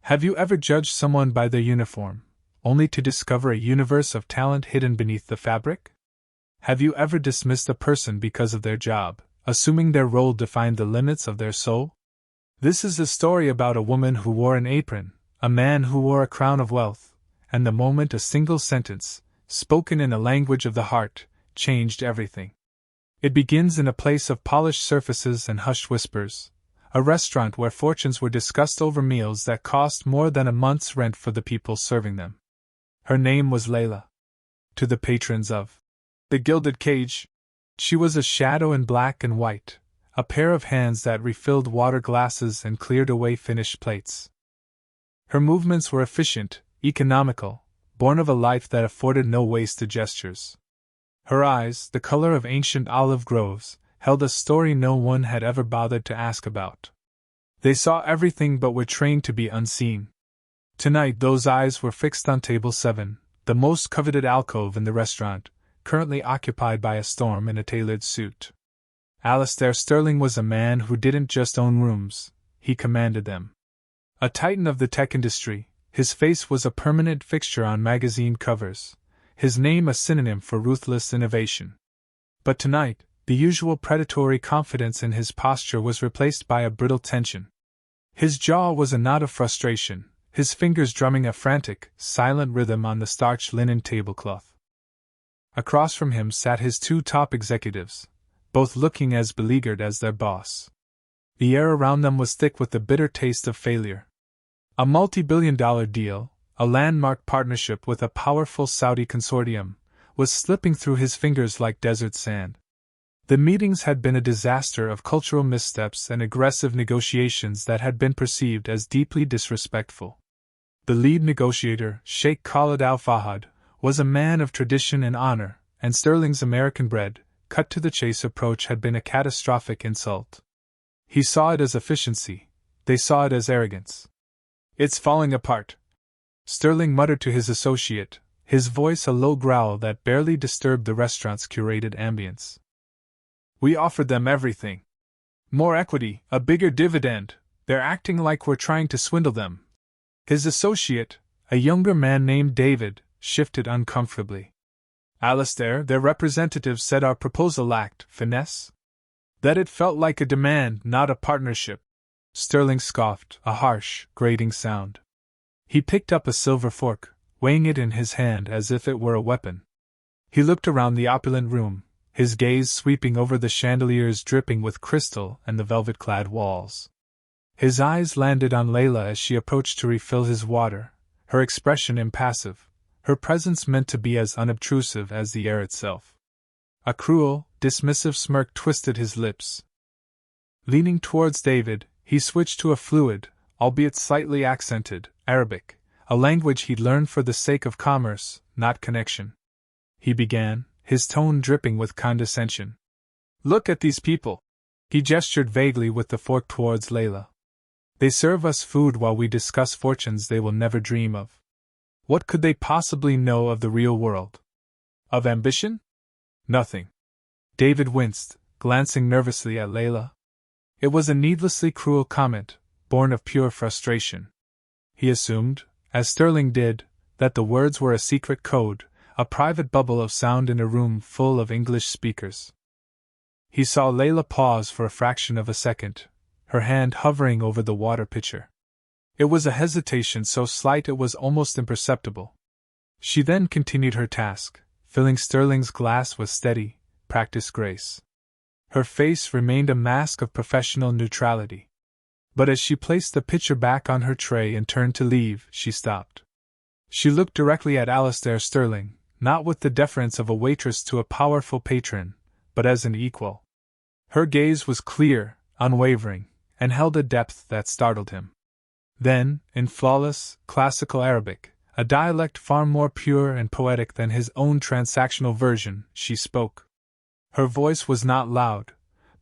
Have you ever judged someone by their uniform, only to discover a universe of talent hidden beneath the fabric? Have you ever dismissed a person because of their job, assuming their role defined the limits of their soul? This is a story about a woman who wore an apron, a man who wore a crown of wealth, and the moment a single sentence, spoken in a language of the heart, changed everything. It begins in a place of polished surfaces and hushed whispers, a restaurant where fortunes were discussed over meals that cost more than a month's rent for the people serving them. Her name was Layla. To the patrons of the Gilded Cage, she was a shadow in black and white, a pair of hands that refilled water glasses and cleared away finished plates. Her movements were efficient, economical, born of a life that afforded no wasted gestures. Her eyes, the color of ancient olive groves, held a story no one had ever bothered to ask about. They saw everything but were trained to be unseen. Tonight those eyes were fixed on table 7, the most coveted alcove in the restaurant, currently occupied by a storm in a tailored suit. Alistair Sterling was a man who didn't just own rooms, he commanded them. A titan of the tech industry, his face was a permanent fixture on magazine covers, his name a synonym for ruthless innovation. But tonight, the usual predatory confidence in his posture was replaced by a brittle tension. His jaw was a knot of frustration, his fingers drumming a frantic, silent rhythm on the starched linen tablecloth. Across from him sat his 2 top executives, both looking as beleaguered as their boss. The air around them was thick with the bitter taste of failure. A multi-billion-dollar deal, a landmark partnership with a powerful Saudi consortium, was slipping through his fingers like desert sand. The meetings had been a disaster of cultural missteps and aggressive negotiations that had been perceived as deeply disrespectful. The lead negotiator, Sheikh Khalid al-Fahad, was a man of tradition and honor, and Sterling's American-bred, cut-to-the-chase approach had been a catastrophic insult. He saw it as efficiency, they saw it as arrogance. "It's falling apart," Sterling muttered to his associate, his voice a low growl that barely disturbed the restaurant's curated ambience. "We offered them everything. More equity, a bigger dividend, they're acting like we're trying to swindle them." His associate, a younger man named David, shifted uncomfortably. "Alistair, their representative said our proposal lacked finesse. That it felt like a demand, not a partnership." Sterling scoffed, a harsh, grating sound. He picked up a silver fork, weighing it in his hand as if it were a weapon. He looked around the opulent room, his gaze sweeping over the chandeliers dripping with crystal and the velvet-clad walls. His eyes landed on Layla as she approached to refill his water, her expression impassive, her presence meant to be as unobtrusive as the air itself. A cruel, dismissive smirk twisted his lips. Leaning towards David, he switched to a fluid, albeit slightly accented, Arabic, a language he'd learned for the sake of commerce, not connection. He began, his tone dripping with condescension. "Look at these people." He gestured vaguely with the fork towards Layla. "They serve us food while we discuss fortunes they will never dream of. What could they possibly know of the real world? Of ambition? Nothing." David winced, glancing nervously at Layla. It was a needlessly cruel comment, born of pure frustration. He assumed, as Sterling did, that the words were a secret code, a private bubble of sound in a room full of English speakers. He saw Layla pause for a fraction of a second, her hand hovering over the water pitcher. It was a hesitation so slight it was almost imperceptible. She then continued her task, filling Sterling's glass with steady, practiced grace. Her face remained a mask of professional neutrality. But as she placed the pitcher back on her tray and turned to leave, she stopped. She looked directly at Alistair Sterling, not with the deference of a waitress to a powerful patron, but as an equal. Her gaze was clear, unwavering, and held a depth that startled him. Then, in flawless, classical Arabic, a dialect far more pure and poetic than his own transactional version, she spoke. Her voice was not loud,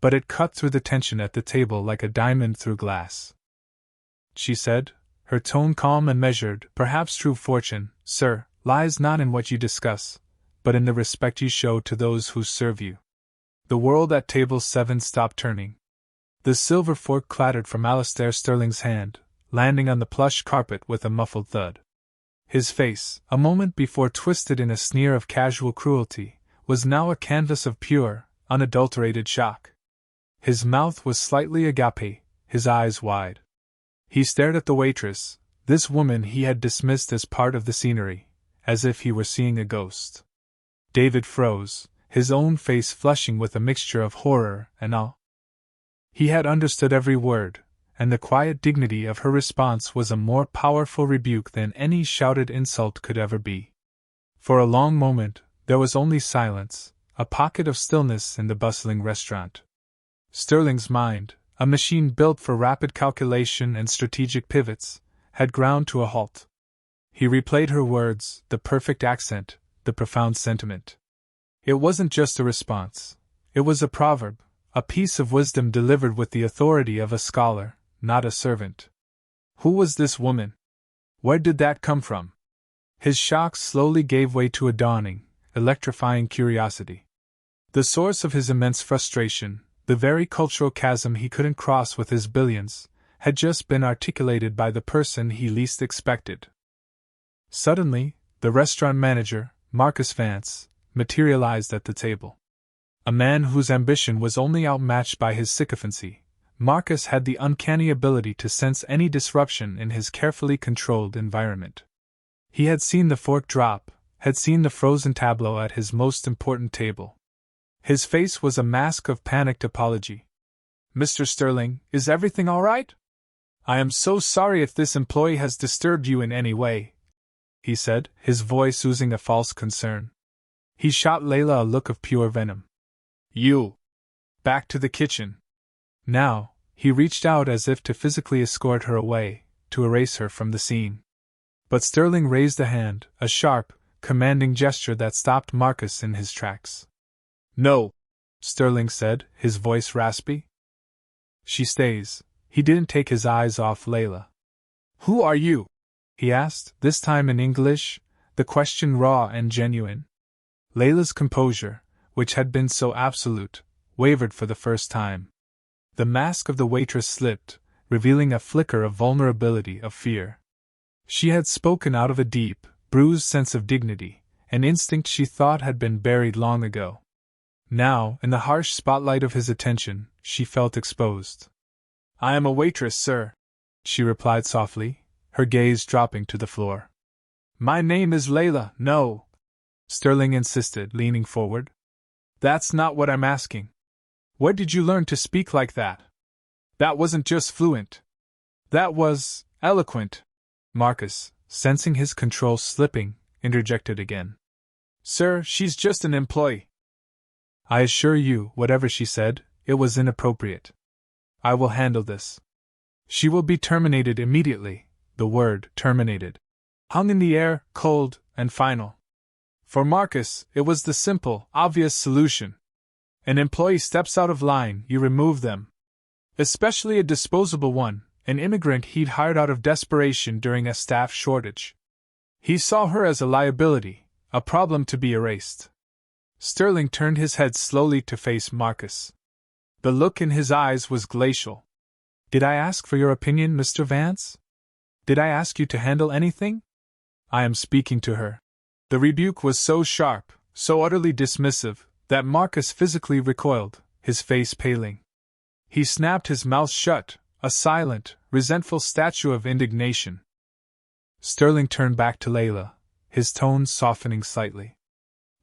but it cut through the tension at the table like a diamond through glass. She said, her tone calm and measured, "Perhaps true fortune, sir, lies not in what you discuss, but in the respect you show to those who serve you." The world at table 7 stopped turning. The silver fork clattered from Alistair Sterling's hand, landing on the plush carpet with a muffled thud. His face, a moment before twisted in a sneer of casual cruelty, was now a canvas of pure, unadulterated shock. His mouth was slightly agape, his eyes wide. He stared at the waitress, this woman he had dismissed as part of the scenery, as if he were seeing a ghost. David froze, his own face flushing with a mixture of horror and awe. He had understood every word, and the quiet dignity of her response was a more powerful rebuke than any shouted insult could ever be. For a long moment, there was only silence, a pocket of stillness in the bustling restaurant. Sterling's mind, a machine built for rapid calculation and strategic pivots, had ground to a halt. He replayed her words, the perfect accent, the profound sentiment. It wasn't just a response. It was a proverb, a piece of wisdom delivered with the authority of a scholar, not a servant. Who was this woman? Where did that come from? His shock slowly gave way to a dawning, electrifying curiosity. The source of his immense frustration, the very cultural chasm he couldn't cross with his billions, had just been articulated by the person he least expected. Suddenly, the restaurant manager, Marcus Vance, materialized at the table. A man whose ambition was only outmatched by his sycophancy, Marcus had the uncanny ability to sense any disruption in his carefully controlled environment. He had seen the fork drop, had seen the frozen tableau at his most important table. His face was a mask of panicked apology. "Mr. Sterling, is everything all right? I am so sorry if this employee has disturbed you in any way," he said, his voice oozing a false concern. He shot Layla a look of pure venom. "You! Back to the kitchen!" Now, he reached out as if to physically escort her away, to erase her from the scene. But Sterling raised a hand, a sharp, commanding gesture that stopped Marcus in his tracks. "No," Sterling said, his voice raspy. "She stays." He didn't take his eyes off Layla. "Who are you?" he asked, this time in English, the question raw and genuine. Layla's composure, which had been so absolute, wavered for the first time. The mask of the waitress slipped, revealing a flicker of vulnerability, of fear. She had spoken out of a deep, bruised sense of dignity, an instinct she thought had been buried long ago. Now, in the harsh spotlight of his attention, she felt exposed. "I am a waitress, sir," she replied softly, her gaze dropping to the floor. "My name is Layla." "No," Sterling insisted, leaning forward. "That's not what I'm asking. Where did you learn to speak like that? That wasn't just fluent. That was eloquent." Marcus, sensing his control slipping, interjected again. "Sir, she's just an employee." "I assure you, whatever she said, it was inappropriate. I will handle this. She will be terminated immediately." The word terminated hung in the air, cold and final. For Marcus, it was the simple, obvious solution. An employee steps out of line, you remove them. Especially a disposable one, an immigrant he'd hired out of desperation during a staff shortage. He saw her as a liability, a problem to be erased. Sterling turned his head slowly to face Marcus. The look in his eyes was glacial. "Did I ask for your opinion, Mr. Vance? Did I ask you to handle anything? I am speaking to her." The rebuke was so sharp, so utterly dismissive, that Marcus physically recoiled, his face paling. He snapped his mouth shut, a silent, resentful statue of indignation. Sterling turned back to Layla, his tones softening slightly.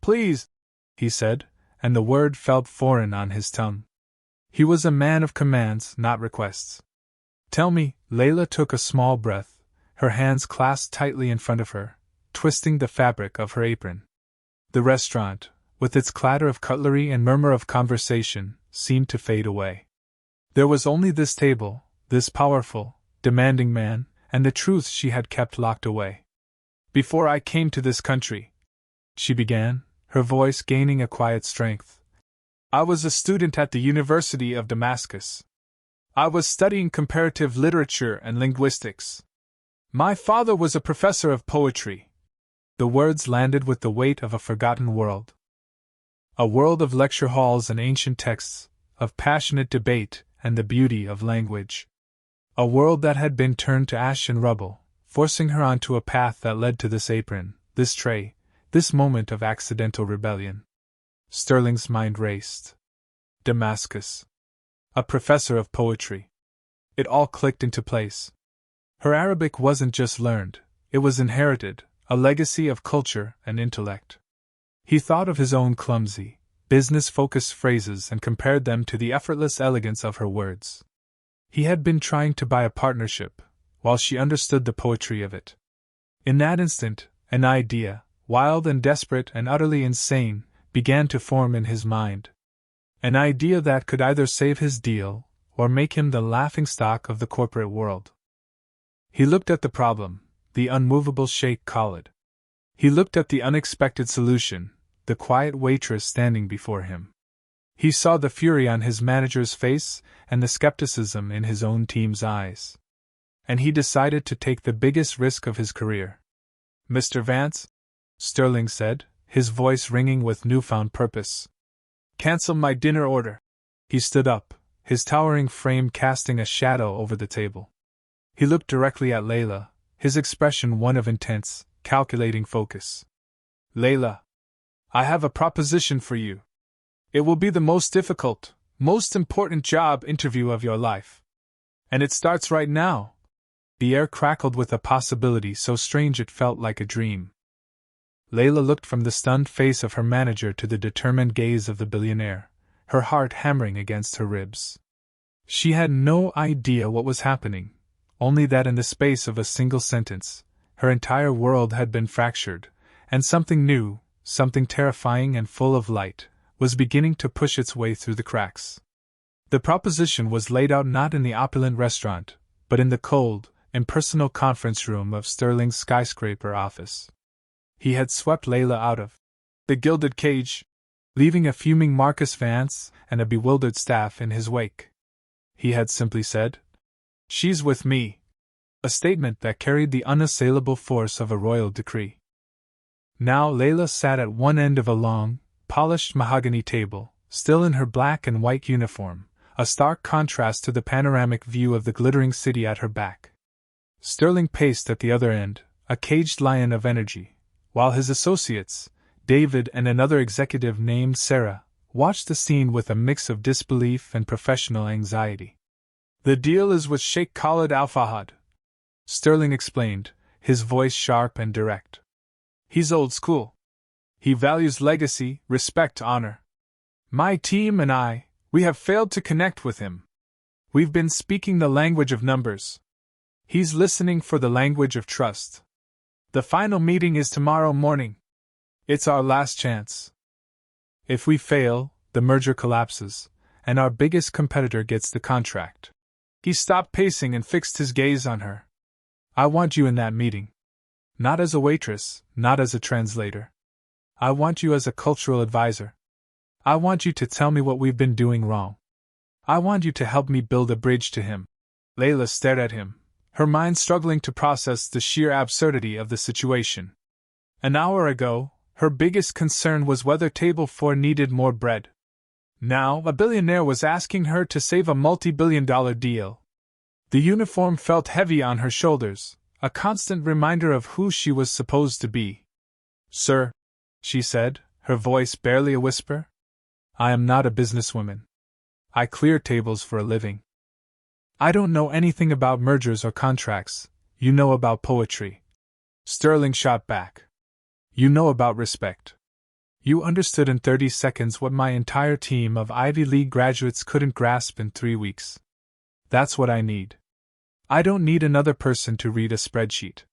"Please," he said, and the word felt foreign on his tongue. He was a man of commands, not requests. "Tell me." Layla took a small breath, her hands clasped tightly in front of her, twisting the fabric of her apron. The restaurant, with its clatter of cutlery and murmur of conversation, seemed to fade away. There was only this table, this powerful, demanding man, and the truth she had kept locked away. "Before I came to this country," she began, her voice gaining a quiet strength, "I was a student at the University of Damascus. I was studying comparative literature and linguistics. My father was a professor of poetry." The words landed with the weight of a forgotten world. A world of lecture halls and ancient texts, of passionate debate and the beauty of language. A world that had been turned to ash and rubble, forcing her onto a path that led to this apron, this tray, this moment of accidental rebellion. Sterling's mind raced. Damascus. A professor of poetry. It all clicked into place. Her Arabic wasn't just learned, it was inherited, a legacy of culture and intellect. He thought of his own clumsy, business-focused phrases and compared them to the effortless elegance of her words. He had been trying to buy a partnership, while she understood the poetry of it. In that instant, an idea, wild and desperate and utterly insane, began to form in his mind. An idea that could either save his deal, or make him the laughingstock of the corporate world. He looked at the problem, the unmovable Sheikh Khalid. He looked at the unexpected solution, the quiet waitress standing before him. He saw the fury on his manager's face and the skepticism in his own team's eyes. And he decided to take the biggest risk of his career. "Mr. Vance," Sterling said, his voice ringing with newfound purpose. "Cancel my dinner order." He stood up, his towering frame casting a shadow over the table. He looked directly at Layla, his expression one of intense, calculating focus. "Layla, I have a proposition for you. It will be the most difficult, most important job interview of your life. And it starts right now." The air crackled with a possibility so strange it felt like a dream. Layla looked from the stunned face of her manager to the determined gaze of the billionaire, her heart hammering against her ribs. She had no idea what was happening, only that in the space of a single sentence, her entire world had been fractured, and something new, something terrifying and full of light, was beginning to push its way through the cracks. The proposition was laid out not in the opulent restaurant, but in the cold, impersonal conference room of Sterling's skyscraper office. He had swept Layla out of the gilded cage, leaving a fuming Marcus Vance and a bewildered staff in his wake. He had simply said, "She's with me," a statement that carried the unassailable force of a royal decree. Now Layla sat at one end of a long, polished mahogany table, still in her black and white uniform, a stark contrast to the panoramic view of the glittering city at her back. Sterling paced at the other end, a caged lion of energy, while his associates, David and another executive named Sarah, watched the scene with a mix of disbelief and professional anxiety. "The deal is with Sheikh Khalid Al Fahad," Sterling explained, his voice sharp and direct. "He's old school. He values legacy, respect, honor. My team and I, we have failed to connect with him. We've been speaking the language of numbers. He's listening for the language of trust. The final meeting is tomorrow morning. It's our last chance. If we fail, the merger collapses, and our biggest competitor gets the contract." He stopped pacing and fixed his gaze on her. "I want you in that meeting. Not as a waitress, not as a translator. I want you as a cultural advisor. I want you to tell me what we've been doing wrong. I want you to help me build a bridge to him." Layla stared at him, her mind struggling to process the sheer absurdity of the situation. An hour ago, her biggest concern was whether Table 4 needed more bread. Now, a billionaire was asking her to save a multi-billion-dollar deal. The uniform felt heavy on her shoulders, a constant reminder of who she was supposed to be. "Sir," she said, her voice barely a whisper, "I am not a businesswoman. I clear tables for a living. I don't know anything about mergers or contracts. You know about poetry." Sterling shot back. "You know about respect. You understood in 30 seconds what my entire team of Ivy League graduates couldn't grasp in 3 weeks. That's what I need. I don't need another person to read a spreadsheet.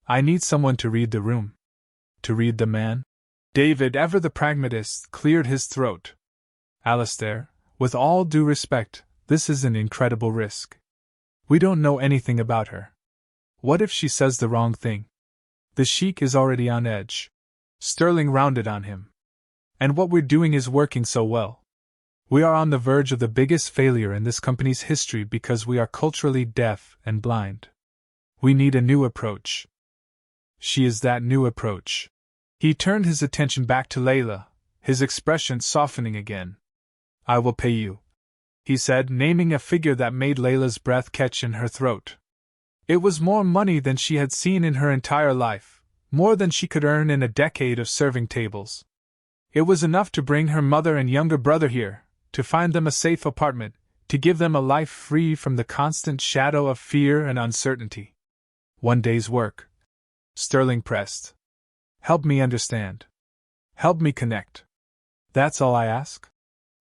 I need someone to read the room. To read the man." David, ever the pragmatist, cleared his throat. "Alistair, with all due respect, this is an incredible risk. We don't know anything about her. What if she says the wrong thing? The Sheik is already on edge." Sterling rounded on him. "And what we're doing is working so well. We are on the verge of the biggest failure in this company's history because we are culturally deaf and blind. We need a new approach." "She is that new approach." He turned his attention back to Layla, his expression softening again. "I will pay you." he said, naming a figure that made Layla's breath catch in her throat. It was more money than she had seen in her entire life, more than she could earn in a decade of serving tables. It was enough to bring her mother and younger brother here, to find them a safe apartment, to give them a life free from the constant shadow of fear and uncertainty. One day's work. Sterling pressed. Help me understand. Help me connect. That's all I ask.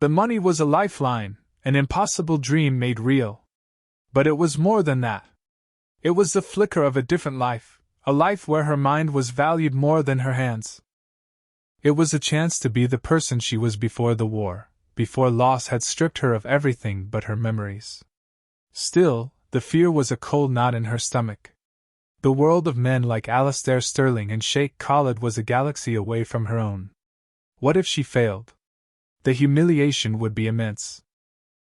The money was a lifeline, an impossible dream made real. But it was more than that. It was the flicker of a different life, a life where her mind was valued more than her hands. It was a chance to be the person she was before the war, before loss had stripped her of everything but her memories. Still, the fear was a cold knot in her stomach. The world of men like Alastair Sterling and Sheikh Khalid was a galaxy away from her own. What if she failed? The humiliation would be immense.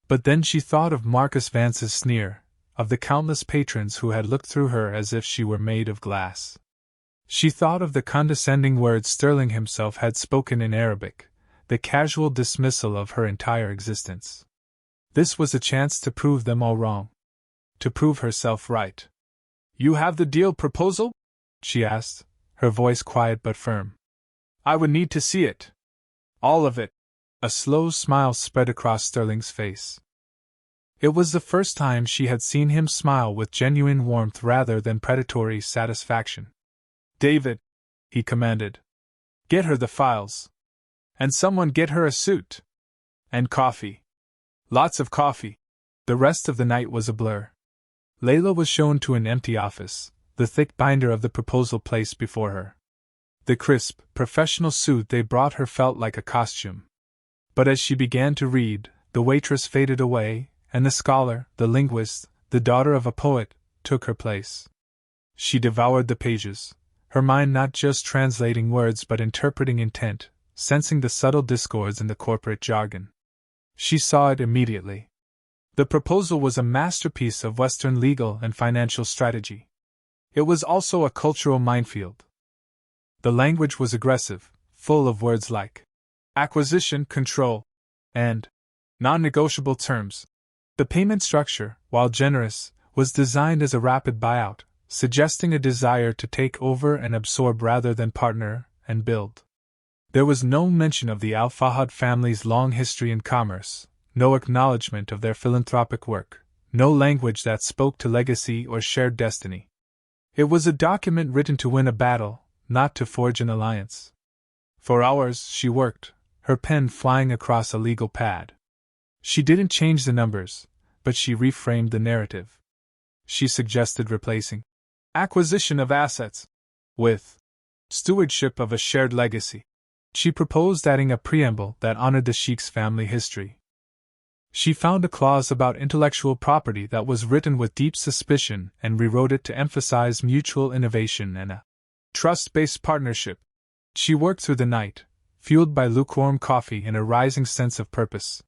But then she thought of Marcus Vance's sneer, of the countless patrons who had looked through her as if she were made of glass. She thought of the condescending words Sterling himself had spoken in Arabic, the casual dismissal of her entire existence. This was a chance to prove them all wrong. To prove herself right. "You have the deal proposal?" she asked, her voice quiet but firm. "I would need to see it. All of it." A slow smile spread across Sterling's face. It was the first time she had seen him smile with genuine warmth rather than predatory satisfaction. "David," he commanded, "get her the files. And someone get her a suit. And coffee. Lots of coffee." The rest of the night was a blur. Layla was shown to an empty office, the thick binder of the proposal placed before her. The crisp, professional suit they brought her felt like a costume. But as she began to read, the waitress faded away, and the scholar, the linguist, the daughter of a poet, took her place. She devoured the pages, her mind not just translating words but interpreting intent, sensing the subtle discords in the corporate jargon. She saw it immediately. The proposal was a masterpiece of Western legal and financial strategy. It was also a cultural minefield. The language was aggressive, full of words like acquisition control and non-negotiable terms. The payment structure, while generous, was designed as a rapid buyout, suggesting a desire to take over and absorb rather than partner and build. There was no mention of the Al Fahad family's long history in commerce, no acknowledgement of their philanthropic work, no language that spoke to legacy or shared destiny. It was a document written to win a battle, not to forge an alliance. For hours she worked, her pen flying across a legal pad. She didn't change the numbers, but she reframed the narrative. She suggested replacing acquisition of assets with stewardship of a shared legacy. She proposed adding a preamble that honored the Sheikh's family history. She found a clause about intellectual property that was written with deep suspicion and rewrote it to emphasize mutual innovation and a trust-based partnership. She worked through the night, fueled by lukewarm coffee and a rising sense of purpose.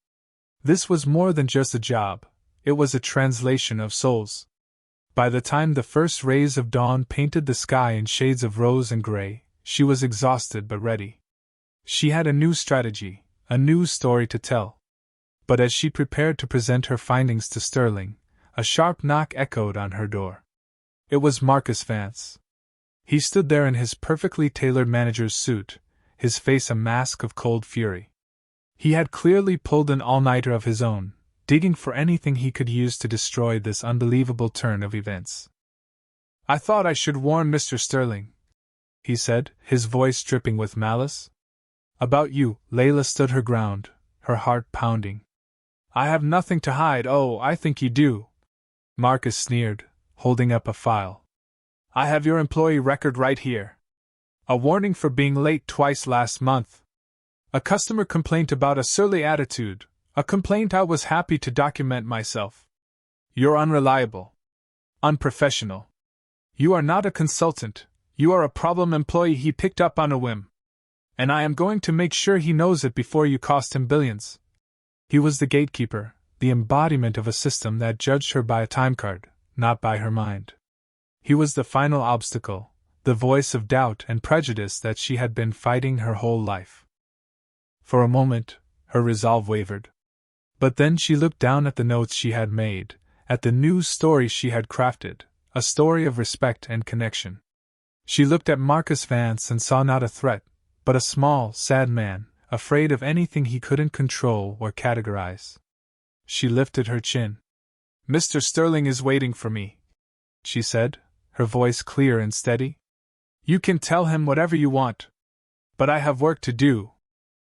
This was more than just a job, it was a translation of souls. By the time the first rays of dawn painted the sky in shades of rose and gray, she was exhausted but ready. She had a new strategy, a new story to tell. But as she prepared to present her findings to Sterling, a sharp knock echoed on her door. It was Marcus Vance. He stood there in his perfectly tailored manager's suit, his face a mask of cold fury. He had clearly pulled an all-nighter of his own, digging for anything he could use to destroy this unbelievable turn of events. "I thought I should warn Mr. Sterling," he said, his voice dripping with malice. "About you." Layla stood her ground, her heart pounding. "I have nothing to hide." "Oh, I think you do," Marcus sneered, holding up a file. "I have your employee record right here. A warning for being late twice last month. A customer complaint about a surly attitude, a complaint I was happy to document myself. You're unreliable. Unprofessional. You are not a consultant, you are a problem employee he picked up on a whim. And I am going to make sure he knows it before you cost him billions." He was the gatekeeper, the embodiment of a system that judged her by a timecard, not by her mind. He was the final obstacle, the voice of doubt and prejudice that she had been fighting her whole life. For a moment, her resolve wavered. But then she looked down at the notes she had made, at the new story she had crafted, a story of respect and connection. She looked at Marcus Vance and saw not a threat, but a small, sad man, afraid of anything he couldn't control or categorize. She lifted her chin. "Mr. Sterling is waiting for me," she said, her voice clear and steady. "You can tell him whatever you want. But I have work to do."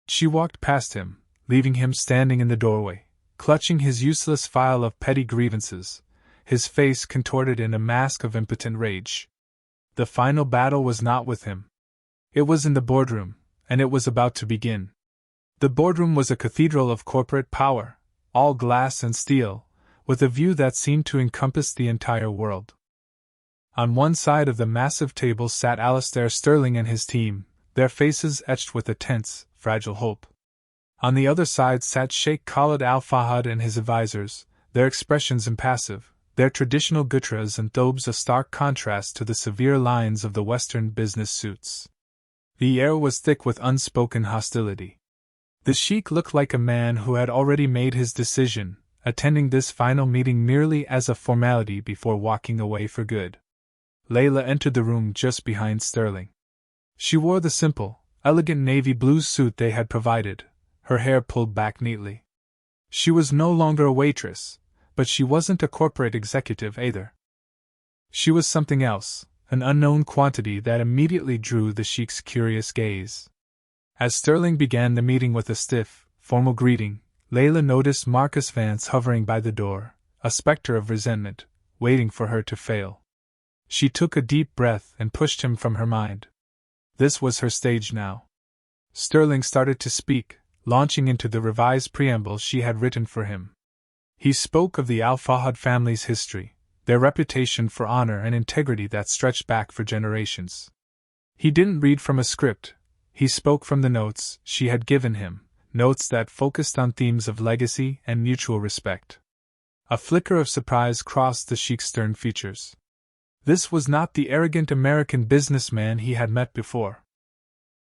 She walked past him, leaving him standing in the doorway, clutching his useless file of petty grievances, his face contorted in a mask of impotent rage. The final battle was not with him. It was in the boardroom, and it was about to begin. The boardroom was a cathedral of corporate power, all glass and steel, with a view that seemed to encompass the entire world. On one side of the massive table sat Alistair Sterling and his team, their faces etched with a tense, fragile hope. On the other side sat Sheikh Khalid Al-Fahad and his advisors, their expressions impassive, their traditional gutras and thobes a stark contrast to the severe lines of the Western business suits. The air was thick with unspoken hostility. The sheikh looked like a man who had already made his decision, attending this final meeting merely as a formality before walking away for good. Layla entered the room just behind Sterling. She wore the simple, elegant navy blue suit they had provided, her hair pulled back neatly. She was no longer a waitress, but she wasn't a corporate executive either. She was something else, an unknown quantity that immediately drew the sheikh's curious gaze. As Sterling began the meeting with a stiff, formal greeting, Layla noticed Marcus Vance hovering by the door, a specter of resentment, waiting for her to fail. She took a deep breath and pushed him from her mind. This was her stage now. Sterling started to speak, launching into the revised preamble she had written for him. He spoke of the Al-Fahad family's history, their reputation for honor and integrity that stretched back for generations. He didn't read from a script, he spoke from the notes she had given him, notes that focused on themes of legacy and mutual respect. A flicker of surprise crossed the sheikh's stern features. This was not the arrogant American businessman he had met before.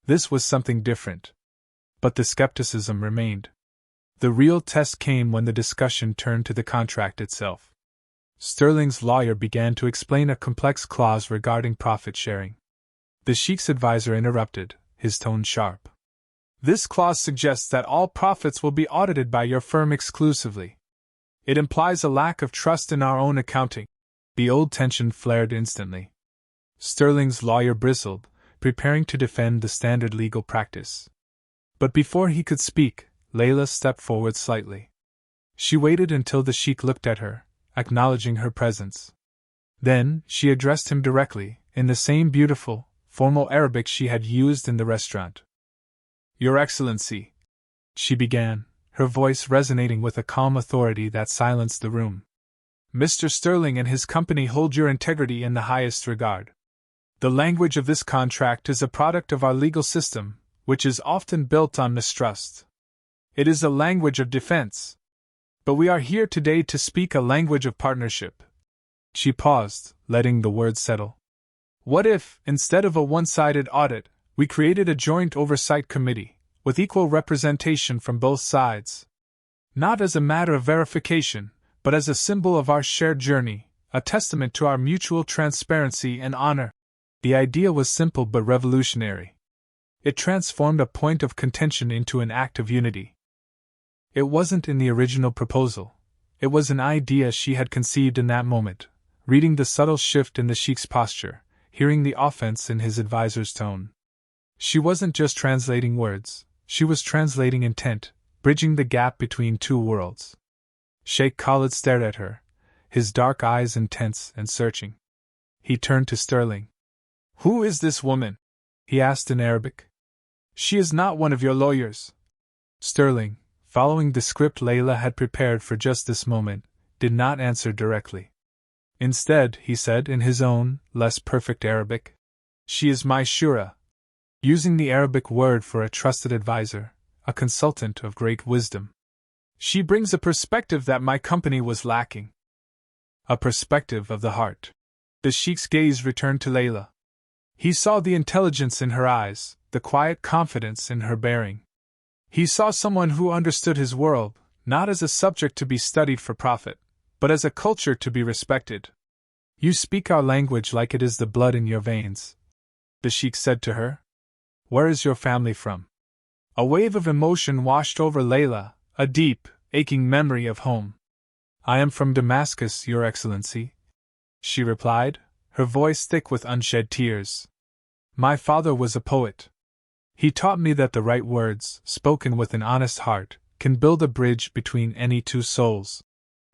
This was something different. But the skepticism remained. The real test came when the discussion turned to the contract itself. Sterling's lawyer began to explain a complex clause regarding profit sharing. The sheikh's advisor interrupted, his tone sharp. "This clause suggests that all profits will be audited by your firm exclusively. It implies a lack of trust in our own accounting." The old tension flared instantly. Sterling's lawyer bristled, preparing to defend the standard legal practice. But before he could speak, Layla stepped forward slightly. She waited until the sheikh looked at her, acknowledging her presence. Then, she addressed him directly, in the same beautiful, formal Arabic she had used in the restaurant. "Your Excellency," she began, her voice resonating with a calm authority that silenced the room. "Mr. Sterling and his company hold your integrity in the highest regard. The language of this contract is a product of our legal system, which is often built on mistrust. It is a language of defense. But we are here today to speak a language of partnership." She paused, letting the words settle. "What if, instead of a one-sided audit, we created a joint oversight committee, with equal representation from both sides? Not as a matter of verification, but as a symbol of our shared journey, a testament to our mutual transparency and honor." The idea was simple but revolutionary. It transformed a point of contention into an act of unity. It wasn't in the original proposal. It was an idea she had conceived in that moment, reading the subtle shift in the sheikh's posture, hearing the offense in his advisor's tone. She wasn't just translating words, she was translating intent, bridging the gap between two worlds. Sheikh Khalid stared at her, his dark eyes intense and searching. He turned to Sterling. "Who is this woman?" he asked in Arabic. "She is not one of your lawyers." Sterling, following the script Layla had prepared for just this moment, did not answer directly. Instead, he said in his own, less perfect Arabic, "She is my shura," using the Arabic word for a trusted advisor, a consultant of great wisdom. "She brings a perspective that my company was lacking. A perspective of the heart." The sheikh's gaze returned to Layla. He saw the intelligence in her eyes, the quiet confidence in her bearing. He saw someone who understood his world, not as a subject to be studied for profit, but as a culture to be respected. You speak our language like it is the blood in your veins, the sheikh said to her. Where is your family from? A wave of emotion washed over Layla, a deep, aching memory of home. I am from Damascus, Your Excellency, she replied, her voice thick with unshed tears. My father was a poet. He taught me that the right words, spoken with an honest heart, can build a bridge between any two souls.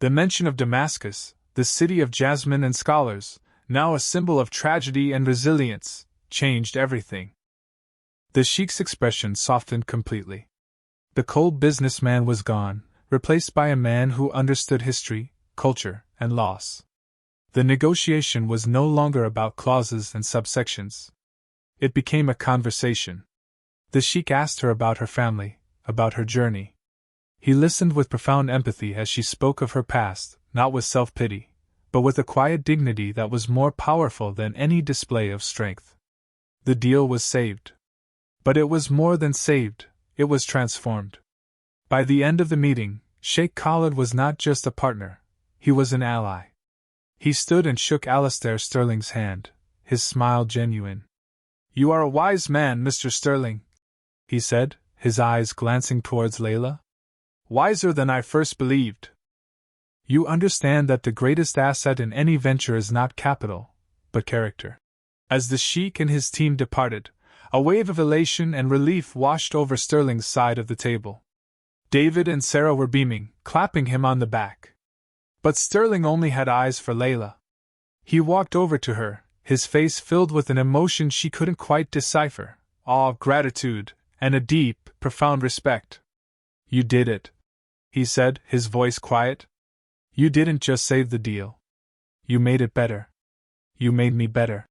The mention of Damascus, the city of jasmine and scholars, now a symbol of tragedy and resilience, changed everything. The sheikh's expression softened completely. The cold businessman was gone, replaced by a man who understood history, culture, and loss. The negotiation was no longer about clauses and subsections. It became a conversation. The sheikh asked her about her family, about her journey. He listened with profound empathy as she spoke of her past, not with self-pity, but with a quiet dignity that was more powerful than any display of strength. The deal was saved. But it was more than saved, it was transformed. By the end of the meeting, Sheikh Khalid was not just a partner, he was an ally. He stood and shook Alistair Sterling's hand, his smile genuine. You are a wise man, Mr. Sterling, he said, his eyes glancing towards Layla. Wiser than I first believed. You understand that the greatest asset in any venture is not capital, but character. As the sheikh and his team departed, a wave of elation and relief washed over Sterling's side of the table. David and Sarah were beaming, clapping him on the back. But Sterling only had eyes for Layla. He walked over to her, his face filled with an emotion she couldn't quite decipher, awe, gratitude, and a deep, profound respect. You did it, he said, his voice quiet. You didn't just save the deal. You made it better. You made me better.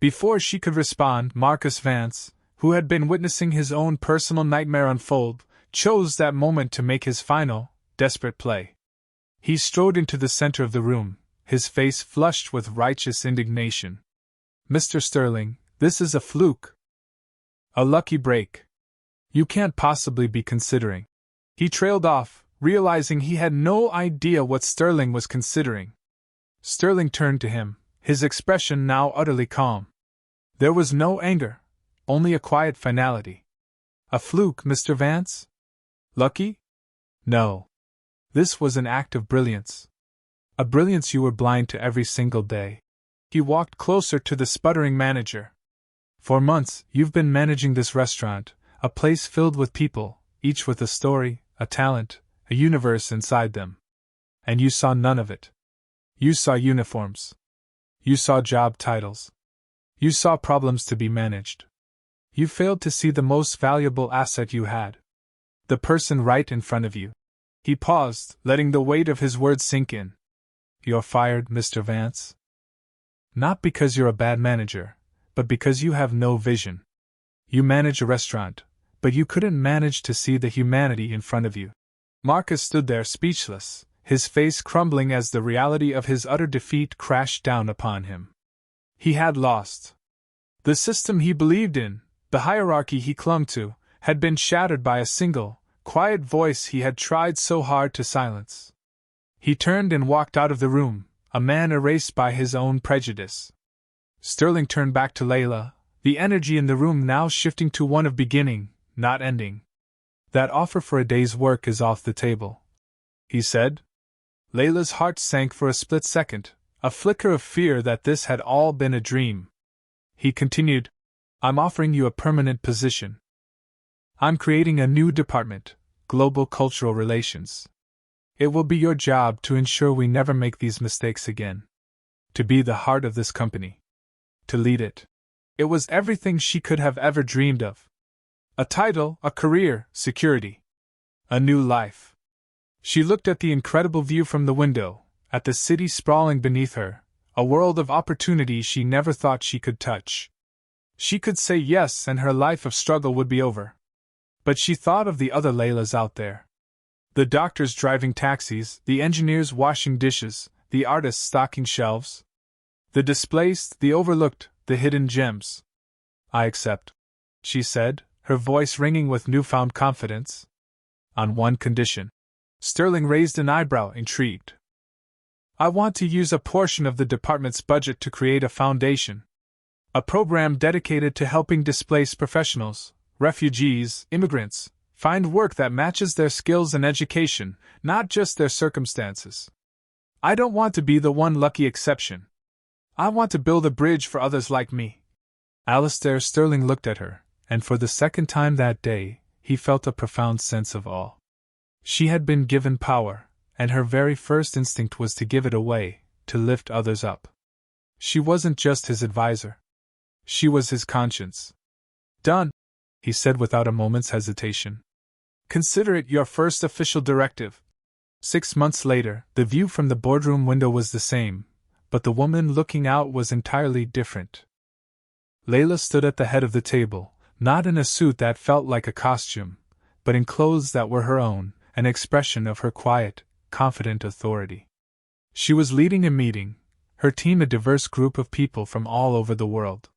Before she could respond, Marcus Vance, who had been witnessing his own personal nightmare unfold, chose that moment to make his final, desperate play. He strode into the center of the room, his face flushed with righteous indignation. Mr. Sterling, this is a fluke. A lucky break. You can't possibly be considering. He trailed off, realizing he had no idea what Sterling was considering. Sterling turned to him, his expression now utterly calm. There was no anger, only a quiet finality. A fluke, Mr. Vance? Lucky? No. This was an act of brilliance. A brilliance you were blind to every single day. He walked closer to the sputtering manager. For months, you've been managing this restaurant, a place filled with people, each with a story, a talent, a universe inside them. And you saw none of it. You saw uniforms. You saw job titles. You saw problems to be managed. You failed to see the most valuable asset you had. The person right in front of you. He paused, letting the weight of his words sink in. You're fired, Mr. Vance. Not because you're a bad manager, but because you have no vision. You manage a restaurant, but you couldn't manage to see the humanity in front of you. Marcus stood there speechless, his face crumbling as the reality of his utter defeat crashed down upon him. He had lost. The system he believed in, the hierarchy he clung to, had been shattered by a single, quiet voice he had tried so hard to silence. He turned and walked out of the room, a man erased by his own prejudice. Sterling turned back to Layla, the energy in the room now shifting to one of beginning, not ending. That offer for a day's work is off the table, he said. Layla's heart sank for a split second, a flicker of fear that this had all been a dream. He continued, I'm offering you a permanent position. I'm creating a new department, Global Cultural Relations. It will be your job to ensure we never make these mistakes again. To be the heart of this company. To lead it. It was everything she could have ever dreamed of. A title, a career, security. A new life. She looked at the incredible view from the window, at the city sprawling beneath her, a world of opportunity she never thought she could touch. She could say yes and her life of struggle would be over. But she thought of the other Laylas out there. The doctors driving taxis, the engineers washing dishes, the artists stocking shelves. The displaced, the overlooked, the hidden gems. I accept, she said, her voice ringing with newfound confidence. On one condition. Sterling raised an eyebrow, intrigued. I want to use a portion of the department's budget to create a foundation. A program dedicated to helping displaced professionals, refugees, immigrants, find work that matches their skills and education, not just their circumstances. I don't want to be the one lucky exception. I want to build a bridge for others like me. Alistair Sterling looked at her, and for the second time that day, he felt a profound sense of awe. She had been given power, and her very first instinct was to give it away, to lift others up. She wasn't just his advisor. She was his conscience. Done, he said without a moment's hesitation. Consider it your first official directive. 6 months later, the view from the boardroom window was the same, but the woman looking out was entirely different. Layla stood at the head of the table, not in a suit that felt like a costume, but in clothes that were her own, an expression of her quiet, confident authority. She was leading a meeting, her team a diverse group of people from all over the world.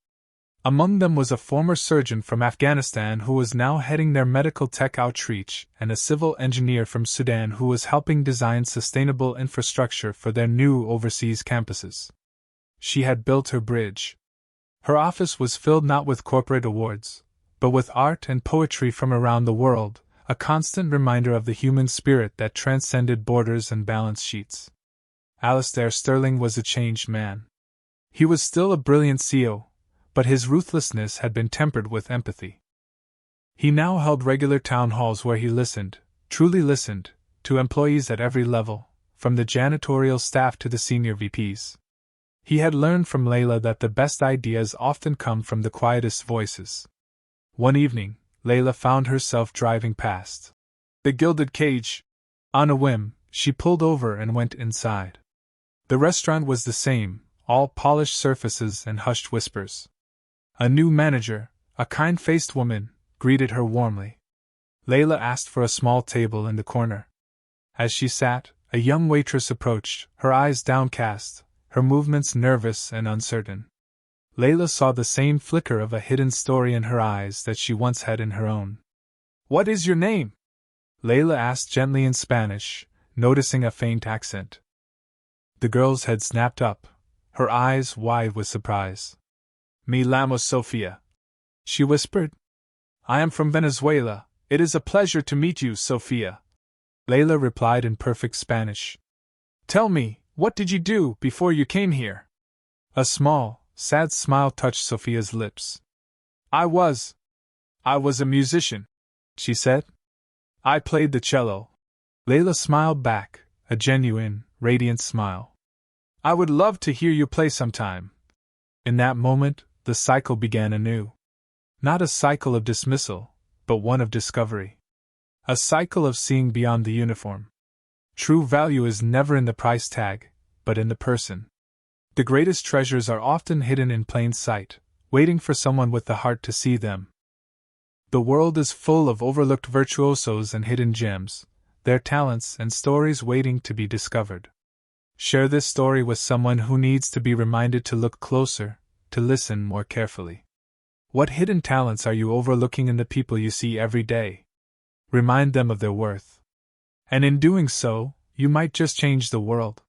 Among them was a former surgeon from Afghanistan who was now heading their medical tech outreach, and a civil engineer from Sudan who was helping design sustainable infrastructure for their new overseas campuses. She had built her bridge. Her office was filled not with corporate awards, but with art and poetry from around the world, a constant reminder of the human spirit that transcended borders and balance sheets. Alistair Sterling was a changed man. He was still a brilliant CEO, but his ruthlessness had been tempered with empathy. He now held regular town halls where he listened, truly listened, to employees at every level, from the janitorial staff to the senior VPs. He had learned from Layla that the best ideas often come from the quietest voices. One evening, Layla found herself driving past the Gilded Cage. On a whim, she pulled over and went inside. The restaurant was the same, all polished surfaces and hushed whispers. A new manager, a kind-faced woman, greeted her warmly. Layla asked for a small table in the corner. As she sat, a young waitress approached, her eyes downcast, her movements nervous and uncertain. Layla saw the same flicker of a hidden story in her eyes that she once had in her own. "What is your name?" Layla asked gently in Spanish, noticing a faint accent. The girl's head snapped up, her eyes wide with surprise. "Me llamo Sofia," she whispered. "I am from Venezuela. It is a pleasure to meet you, Sofia," Layla replied in perfect Spanish. "Tell me, what did you do before you came here?" A small, sad smile touched Sofia's lips. I was a musician," she said. "I played the cello." Layla smiled back, a genuine, radiant smile. "I would love to hear you play sometime." In that moment, the cycle began anew. Not a cycle of dismissal, but one of discovery. A cycle of seeing beyond the uniform. True value is never in the price tag, but in the person. The greatest treasures are often hidden in plain sight, waiting for someone with the heart to see them. The world is full of overlooked virtuosos and hidden gems, their talents and stories waiting to be discovered. Share this story with someone who needs to be reminded to look closer, to listen more carefully. What hidden talents are you overlooking in the people you see every day? Remind them of their worth. And in doing so, you might just change the world.